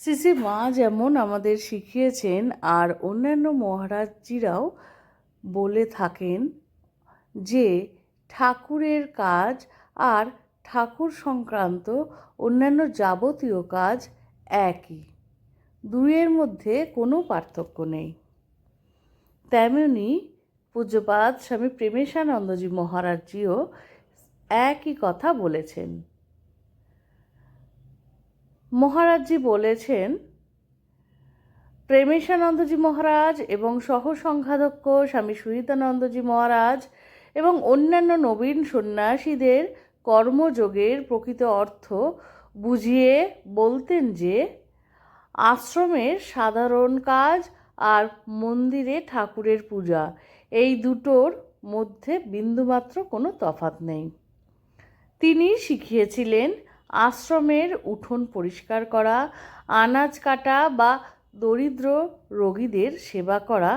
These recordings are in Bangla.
শ্রী মা যেমন আমাদের শিখিয়েছেন আর অন্যান্য মহারাজজিরাও বলে থাকেন যে ঠাকুরের কাজ আর ঠাকুর সংক্রান্ত অন্যান্য যাবতীয় কাজ একই, দুইয়ের মধ্যে কোনো পার্থক্য নেই। তেমনি পূজ্যপাদ স্বামী প্রেমেশানন্দজি মহারাজজিও একই কথা বলেছেন। মহারাজজি বলেছেন, প্রেমেশানন্দজি মহারাজ এবং সহসংঘাধ্যক্ষ স্বামী সুহিতানন্দজি মহারাজ এবং অন্যান্য নবীন সন্ন্যাসীদের কর্মযোগের প্রকৃত অর্থ বুঝিয়ে বলতেন যে আশ্রমের সাধারণ কাজ আর মন্দিরে ঠাকুরের পূজা, এই দুটোর মধ্যে বিন্দুমাত্র কোনো তফাৎ নেই। তিনি শিখিয়েছিলেন আশ্রমের উঠোন পরিষ্কার করা, আনাজ কাটা বা দরিদ্র রোগীদের সেবা করা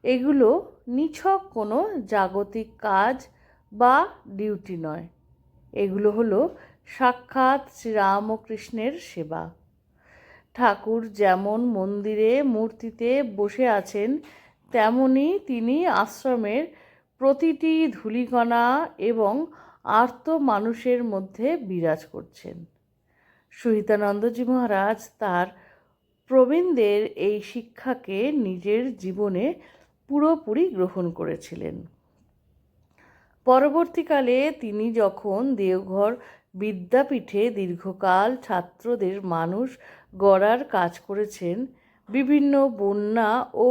এগুলো নিছক কোনো জাগতিক কাজ বা ডিউটি নয়, এগুলো হলো সাক্ষাৎ শ্রীরামকৃষ্ণের সেবা। ঠাকুর যেমন মন্দিরে মূর্তিতে বসে আছেন, তেমনি তিনি আশ্রমের প্রতিটি ধূলিকণা এবং আর্ত মানুষের মধ্যে বিরাজ করছেন। সুহিতানন্দজি মহারাজ তার প্রবীণদের এই শিক্ষাকে নিজের জীবনে পুরোপুরি গ্রহণ করেছিলেন। পরবর্তীকালে তিনি যখন দেওঘর বিদ্যাপীঠে দীর্ঘকাল ছাত্রদের মানুষ গড়ার কাজ করেছেন, বিভিন্ন বন্যা ও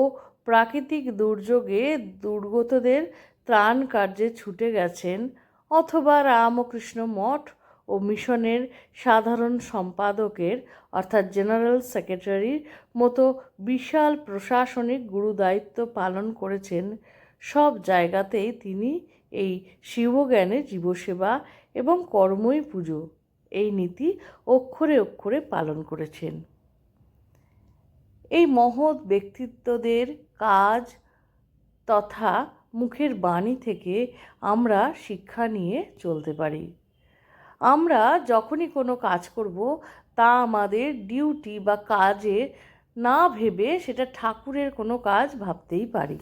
প্রাকৃতিক দুর্যোগে দুর্গতদের ত্রাণ কার্যে ছুটে গেছেন, অথবা রামকৃষ্ণ মঠ ও মিশনের সাধারণ সম্পাদকের অর্থাৎ জেনারেল সেক্রেটারির মতো বিশাল প্রশাসনিক গুরুদায়িত্ব পালন করেছেন, সব জায়গাতেই তিনি এই শিবজ্ঞানে জীবসেবা এবং কর্মই পুজো এই নীতি অক্ষরে অক্ষরে পালন করেছেন। এই মহৎ ব্যক্তিত্বদের কাজ তথা মুখের বাণী থেকে আমরা শিক্ষা নিয়ে চলতে পারি। আমরা যখনই কোনো কাজ করব, তা আমাদের ডিউটি বা কাজে না ভেবে সেটা ঠাকুরের কোনো কাজ ভাবতেই পারি।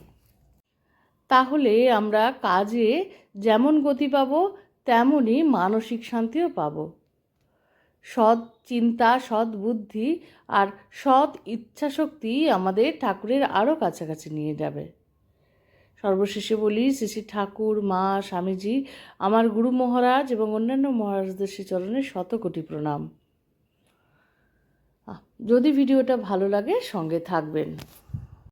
তাহলে আমরা কাজে যেমন গতি পাব, তেমনই মানসিক শান্তিও পাব। সৎ চিন্তা, সৎ বুদ্ধি আর সৎ ইচ্ছাশক্তি আমাদের ঠাকুরের আরও কাছাকাছি নিয়ে যাবে। সর্বশেষে বলি, শ্রী শ্রী ঠাকুর, মা, স্বামীজি, আমার গুরু মহারাজ এবং অন্যান্য মহারাজদের শ্রীচরণে শতকোটি প্রণাম। যদি ভিডিওটা ভালো লাগে সঙ্গে থাকবেন।